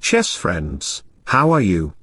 Chess friends, how are you?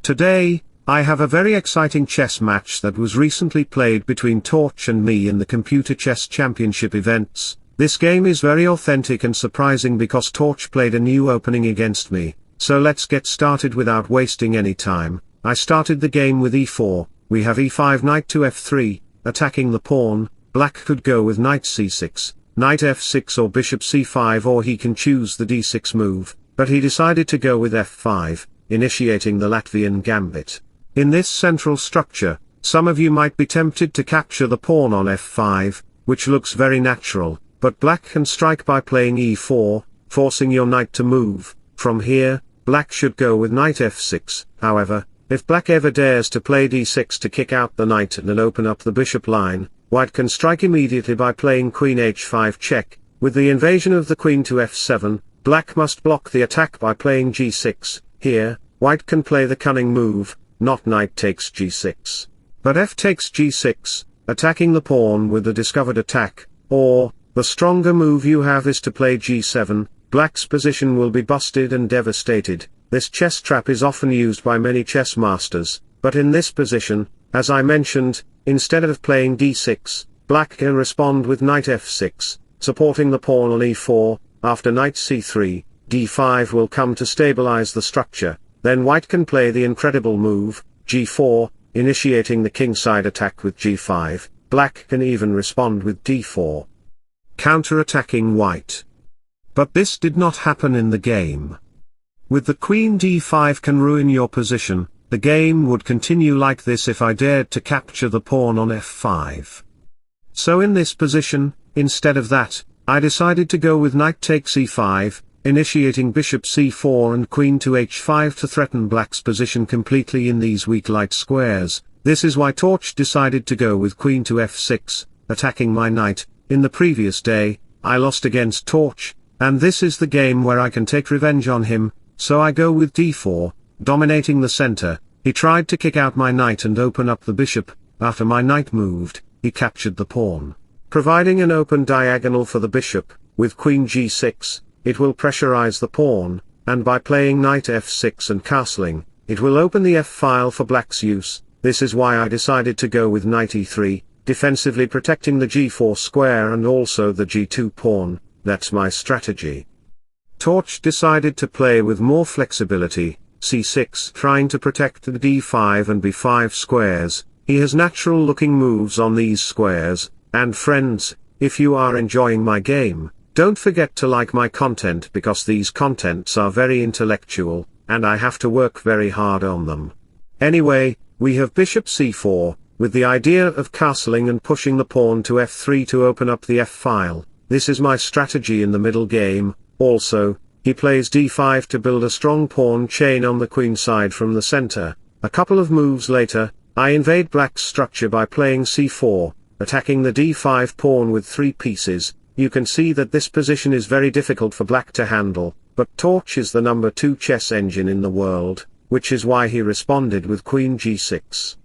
Today, I have a very exciting chess match that was recently played between Torch and me in the Computer Chess Championship events. This game is very authentic and surprising because Torch played a new opening against me, so let's get started without wasting any time. I started the game with e4, we have e5 knight to f3, attacking the pawn. Black could go with knight c6, knight f6 or bishop c5, or he can choose the d6 move, but he decided to go with f5, initiating the Latvian gambit. In this central structure, some of you might be tempted to capture the pawn on f5, which looks very natural, but black can strike by playing e4, forcing your knight to move. From here, black should go with knight f6, however, if black ever dares to play d6 to kick out the knight and open up the bishop line, white can strike immediately by playing queen h5 check. With the invasion of the queen to f7, black must block the attack by playing g6. Here, white can play the cunning move, not knight takes g6, but f takes g6, attacking the pawn with the discovered attack, or, the stronger move you have is to play g7, black's position will be busted and devastated. This chess trap is often used by many chess masters, but in this position, as I mentioned, instead of playing d6, black can respond with knight f6, supporting the pawn on e4. After knight c3, d5 will come to stabilize the structure, then white can play the incredible move, g4, initiating the kingside attack with g5, black can even respond with d4, counter-attacking white. But this did not happen in the game. With the queen d5 can ruin your position. The game would continue like this if I dared to capture the pawn on f5. So in this position, instead of that, I decided to go with knight takes e5, initiating bishop c4 and queen to h5 to threaten black's position completely in these weak light squares. This is why Torch decided to go with queen to f6, attacking my knight. In the previous day, I lost against Torch, and this is the game where I can take revenge on him, so I go with d4. Dominating the center, he tried to kick out my knight and open up the bishop. After my knight moved, he captured the pawn, providing an open diagonal for the bishop. With queen g6, it will pressurize the pawn, and by playing knight f6 and castling, it will open the f-file for black's use. This is why I decided to go with knight e3, defensively protecting the g4 square and also the g2 pawn. That's my strategy. Torch decided to play with more flexibility, c6, trying to protect the d5 and b5 squares. He has natural looking moves on these squares. And friends, if you are enjoying my game, don't forget to like my content because these contents are very intellectual, and I have to work very hard on them. Anyway, we have bishop c4, with the idea of castling and pushing the pawn to f3 to open up the f-file. This is my strategy in the middle game. Also, he plays d5 to build a strong pawn chain on the queen side from the center. A couple of moves later, I invade black's structure by playing c4, attacking the d5 pawn with 3 pieces. You can see that this position is very difficult for black to handle, but Torch is the number 2 chess engine in the world, which is why he responded with queen g6.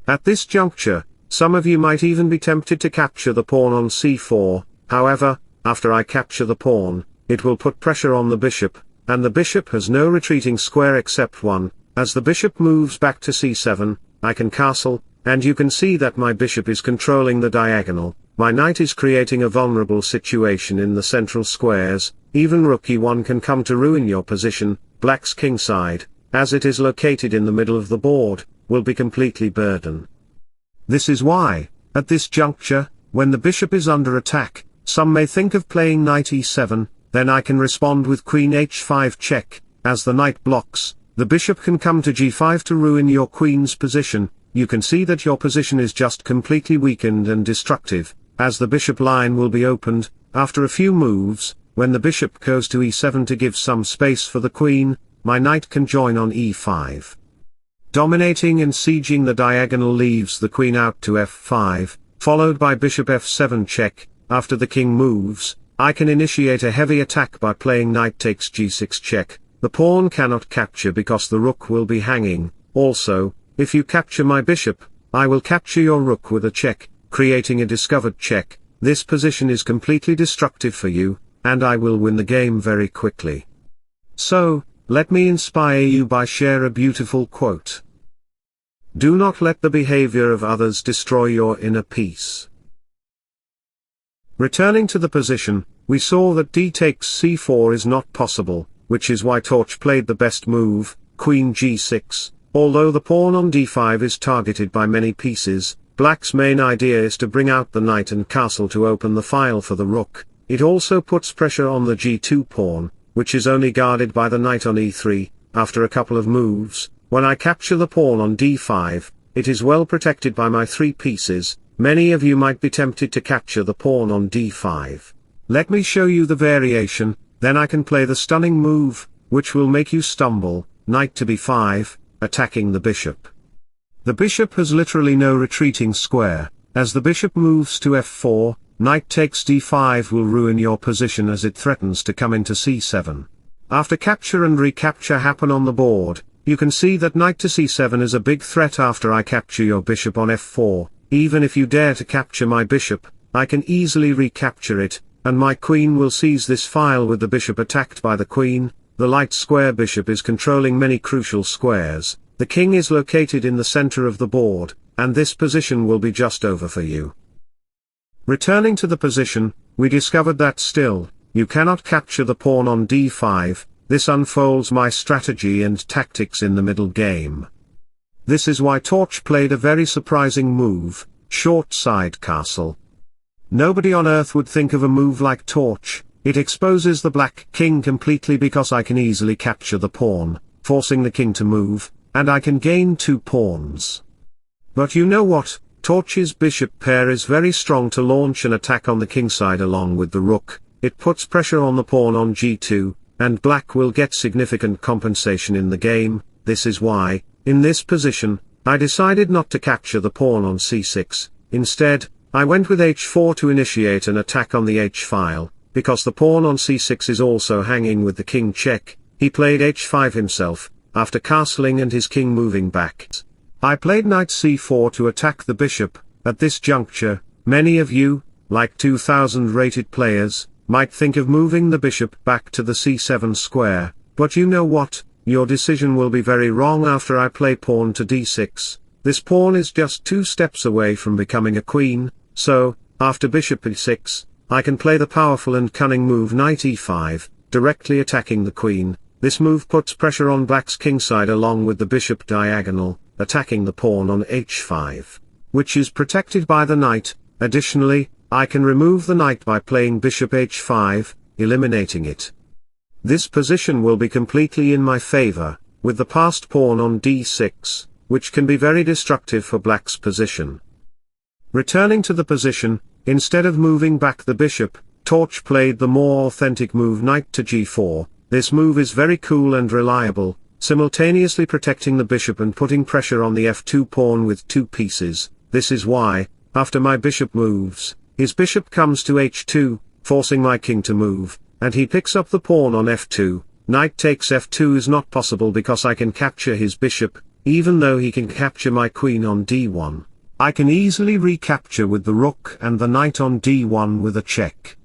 At this juncture, some of you might even be tempted to capture the pawn on c4, however, after I capture the pawn, it will put pressure on the bishop, and the bishop has no retreating square except one. As the bishop moves back to c7, I can castle, and you can see that my bishop is controlling the diagonal. My knight is creating a vulnerable situation in the central squares. Even rook e1 can come to ruin your position. Black's kingside, as it is located in the middle of the board, will be completely burdened. This is why, at this juncture, when the bishop is under attack, some may think of playing knight e7, then I can respond with queen h5 check. As the knight blocks, the bishop can come to g5 to ruin your queen's position. You can see that your position is just completely weakened and destructive, as the bishop line will be opened. After a few moves, when the bishop goes to e7 to give some space for the queen, my knight can join on e5. Dominating and sieging the diagonal leaves the queen out to f5, followed by bishop f7 check. After the king moves, I can initiate a heavy attack by playing knight takes g6 check. The pawn cannot capture because the rook will be hanging. Also, if you capture my bishop, I will capture your rook with a check, creating a discovered check. This position is completely destructive for you, and I will win the game very quickly. So, Let me inspire you by share a beautiful quote. Do not let the behavior of others destroy your inner peace. Returning to the position, we saw that d takes c4 is not possible, which is why Torch played the best move, queen g6, although the pawn on d5 is targeted by many pieces. Black's main idea is to bring out the knight and castle to open the file for the rook. It also puts pressure on the g2 pawn, which is only guarded by the knight on e3. After a couple of moves, when I capture the pawn on d5, it is well protected by my 3 pieces. Many of you might be tempted to capture the pawn on d5. Let me show you the variation, then I can play the stunning move, which will make you stumble, knight to b5, attacking the bishop. The bishop has literally no retreating square. As the bishop moves to f4, knight takes d5 will ruin your position as it threatens to come into c7. After capture and recapture happen on the board, you can see that knight to c7 is a big threat after I capture your bishop on f4. Even if you dare to capture my bishop, I can easily recapture it, and my queen will seize this file with the bishop attacked by the queen. The light square bishop is controlling many crucial squares. The king is located in the center of the board, and this position will be just over for you. Returning to the position, we discovered that still, you cannot capture the pawn on d5. This unfolds my strategy and tactics in the middle game. This is why Torch played a very surprising move, short side castle. Nobody on earth would think of a move like Torch. It exposes the black king completely because I can easily capture the pawn, forcing the king to move, and I can gain 2 pawns. But you know what? Torch's bishop pair is very strong to launch an attack on the king side along with the rook. It puts pressure on the pawn on g2, and black will get significant compensation in the game. This is why, in this position, I decided not to capture the pawn on c6. Instead, I went with h4 to initiate an attack on the h-file. Because the pawn on c6 is also hanging with the king check, he played h5 himself, after castling and his king moving back. I played knight c4 to attack the bishop. At this juncture, many of you, like 2000 rated players, might think of moving the bishop back to the c7 square, but you know what? Your decision will be very wrong after I play pawn to d6. This pawn is just 2 steps away from becoming a queen, so, after bishop e6, I can play the powerful and cunning move knight e5, directly attacking the queen. This move puts pressure on black's kingside along with the bishop diagonal, attacking the pawn on h5, which is protected by the knight. Additionally, I can remove the knight by playing bishop h5, eliminating it. This position will be completely in my favor, with the passed pawn on d6, which can be very destructive for black's position. Returning to the position, instead of moving back the bishop, Torch played the more authentic move knight to g4. This move is very cool and reliable, simultaneously protecting the bishop and putting pressure on the f2 pawn with 2 pieces. This is why, after my bishop moves, his bishop comes to h2, forcing my king to move, and he picks up the pawn on f2. Knight takes f2 is not possible because I can capture his bishop, even though he can capture my queen on d1. I can easily recapture with the rook and the knight on d1 with a check.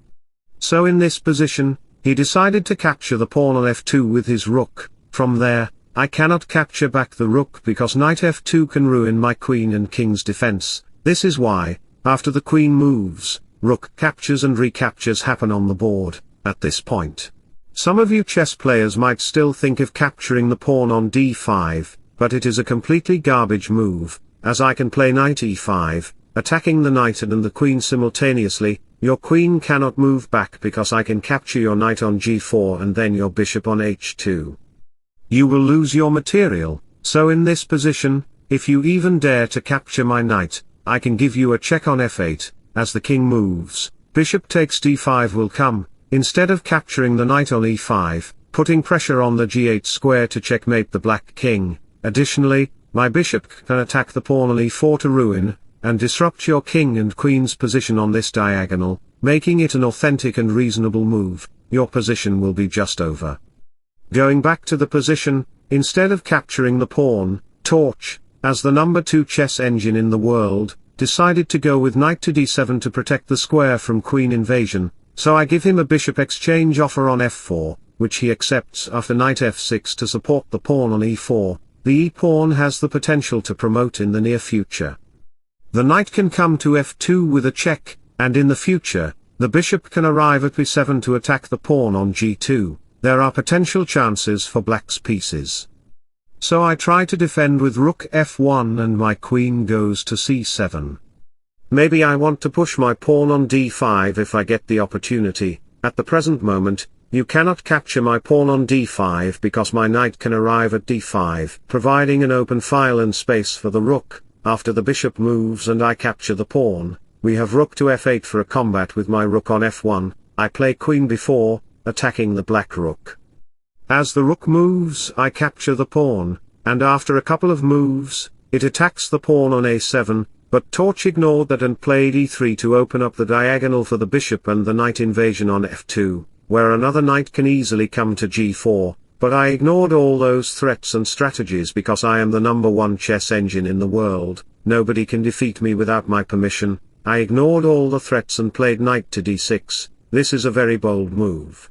So in this position, he decided to capture the pawn on f2 with his rook. From there, I cannot capture back the rook because knight f2 can ruin my queen and king's defense. This is why, after the queen moves, rook captures and recaptures happen on the board. At this point, some of you chess players might still think of capturing the pawn on d5, but it is a completely garbage move, as I can play knight e5, attacking the knight and the queen simultaneously. Your queen cannot move back because I can capture your knight on g4 and then your bishop on h2. You will lose your material, so in this position, if you even dare to capture my knight, I can give you a check on f8, as the king moves, bishop takes d5 will come, instead of capturing the knight on e5, putting pressure on the g8 square to checkmate the black king. Additionally, my bishop can attack the pawn on e4 to ruin, and disrupt your king and queen's position on this diagonal, making it an authentic and reasonable move. Your position will be just over. Going back to the position, instead of capturing the pawn, Torch, as the number 2 chess engine in the world, decided to go with knight to d7 to protect the square from queen invasion, so I give him a bishop exchange offer on f4. which he accepts after knight f6 to support the pawn on e4. The e-pawn has the potential to promote in the near future. The knight can come to f2 with a check, and in the future, the bishop can arrive at b7 to attack the pawn on g2. There are potential chances for black's pieces. So I try to defend with rook f1 and my queen goes to c7. Maybe I want to push my pawn on d5 if I get the opportunity. At the present moment, you cannot capture my pawn on d5 because my knight can arrive at d5, providing an open file and space for the rook. After the bishop moves and I capture the pawn, we have rook to f8 for a combat with my rook on f1. I play queen b4, attacking the black rook. As the rook moves, I capture the pawn, and after a couple of moves, it attacks the pawn on a7, but Torch ignored that and played e3 to open up the diagonal for the bishop and the knight invasion on f2, where another knight can easily come to g4, but I ignored all those threats and strategies because I am the #1 chess engine in the world. Nobody can defeat me without my permission. I ignored all the threats and played knight to d6. This is a very bold move.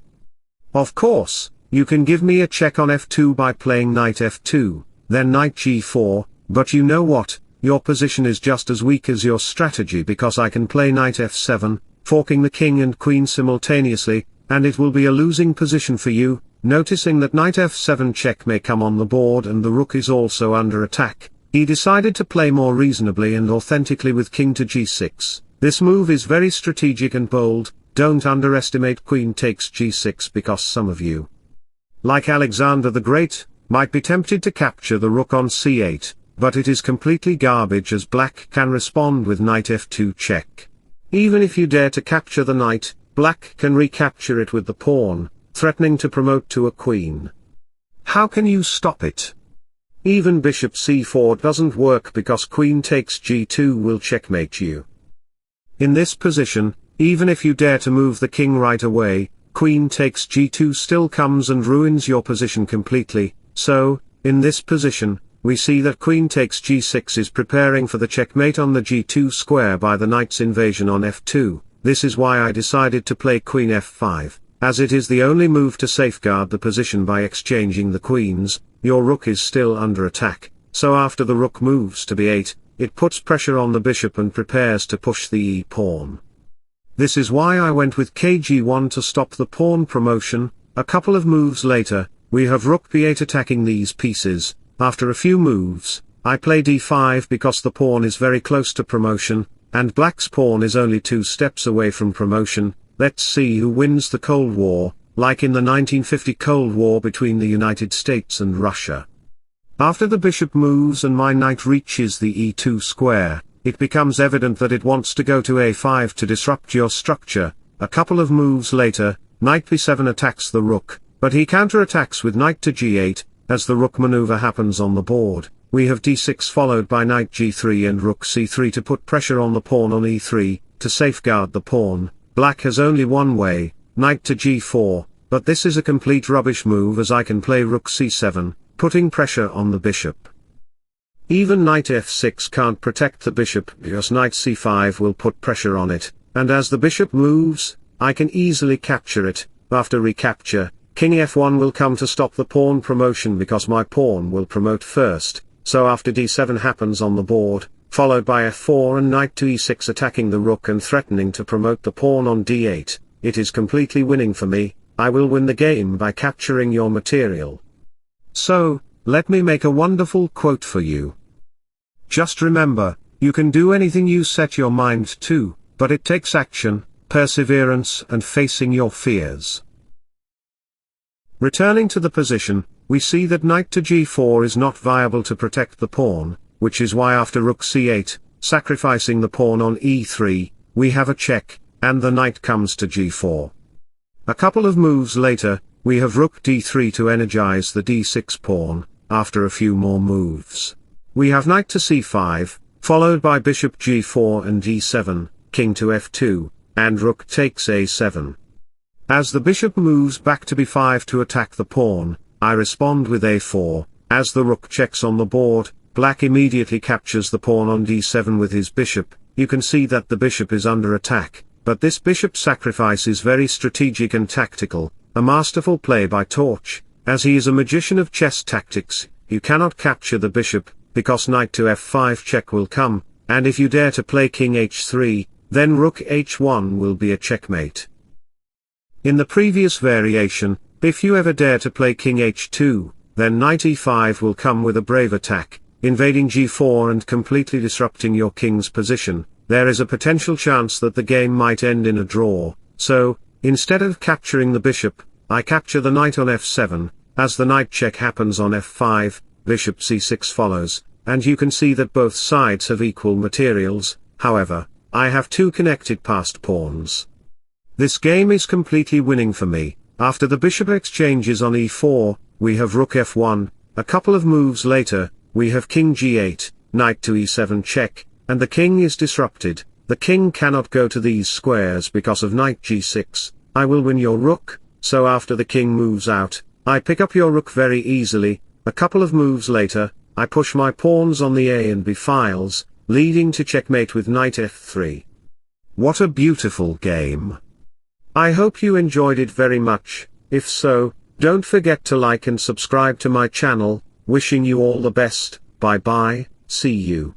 Of course, you can give me a check on f2 by playing knight f2, then knight g4, but you know what, your position is just as weak as your strategy because I can play knight f7, forking the king and queen simultaneously, and it will be a losing position for you. Noticing that knight f7 check may come on the board and the rook is also under attack, he decided to play more reasonably and authentically with king to g6. This move is very strategic and bold. Don't underestimate queen takes g6 because some of you, like Alexander the Great, might be tempted to capture the rook on c8, but it is completely garbage as black can respond with knight f2 check. Even if you dare to capture the knight, black can recapture it with the pawn, threatening to promote to a queen. How can you stop it? Even bishop c4 doesn't work because queen takes g2 will checkmate you. In this position, even if you dare to move the king right away, queen takes g2 still comes and ruins your position completely. So, in this position, we see that queen takes g6 is preparing for the checkmate on the g2 square by the knight's invasion on f2. This is why I decided to play queen f5, as it is the only move to safeguard the position by exchanging the queens. Your rook is still under attack, so after the rook moves to b8, it puts pressure on the bishop and prepares to push the e-pawn. This is why I went with kg1 to stop the pawn promotion. A couple of moves later, we have rook b8 attacking these pieces. After a few moves, I play d5 because the pawn is very close to promotion, and black's pawn is only 2 steps away from promotion. Let's see who wins the Cold War, like in the 1950 Cold War between the United States and Russia. After the bishop moves and my knight reaches the e2 square, it becomes evident that it wants to go to a5 to disrupt your structure. A couple of moves later, knight b7 attacks the rook, but he counterattacks with knight to g8. As the rook maneuver happens on the board, we have d6 followed by knight g3 and rook c3 to put pressure on the pawn on e3, to safeguard the pawn. Black has only one way, knight to g4, but this is a complete rubbish move as I can play rook c7, putting pressure on the bishop. Even knight f6 can't protect the bishop because knight c5 will put pressure on it, and as the bishop moves, I can easily capture it. After recapture, king f1 will come to stop the pawn promotion because my pawn will promote first, so after d7 happens on the board, followed by f4 and knight to e6 attacking the rook and threatening to promote the pawn on d8, it is completely winning for me. I will win the game by capturing your material. So, let me make a wonderful quote for you. Just remember, you can do anything you set your mind to, but it takes action, perseverance and facing your fears. Returning to the position, we see that knight to g4 is not viable to protect the pawn, which is why after rook c8, sacrificing the pawn on e3, we have a check, and the knight comes to g4. A couple of moves later, we have rook d3 to energize the d6 pawn. After a few more moves, we have knight to c5, followed by bishop g4 and e7, king to f2, and rook takes a7. As the bishop moves back to b5 to attack the pawn, I respond with a4. As the rook checks on the board, black immediately captures the pawn on d7 with his bishop. You can see that the bishop is under attack, but this bishop sacrifice is very strategic and tactical. a masterful play by Torch, as he is a magician of chess tactics. You cannot capture the bishop, because knight to f5 check will come, and if you dare to play king h3, then rook h1 will be a checkmate. In the previous variation, if you ever dare to play king h2, then knight e5 will come with a brave attack, invading g4 and completely disrupting your king's position. There is a potential chance that the game might end in a draw, so, instead of capturing the bishop, I capture the knight on f7, as the knight check happens on f5, bishop c6 follows, and you can see that both sides have equal materials. However, I have two connected passed pawns. This game is completely winning for me. After the bishop exchanges on e4, we have rook f1, a couple of moves later, we have king g8, knight to e7 check, and the king is disrupted. The king cannot go to these squares because of knight g6, I will win your rook, so after the king moves out, I pick up your rook very easily. A couple of moves later, I push my pawns on the a and b files, leading to checkmate with knight f3. What a beautiful game. I hope you enjoyed it very much. If so, don't forget to like and subscribe to my channel. Wishing you all the best. Bye bye, see you.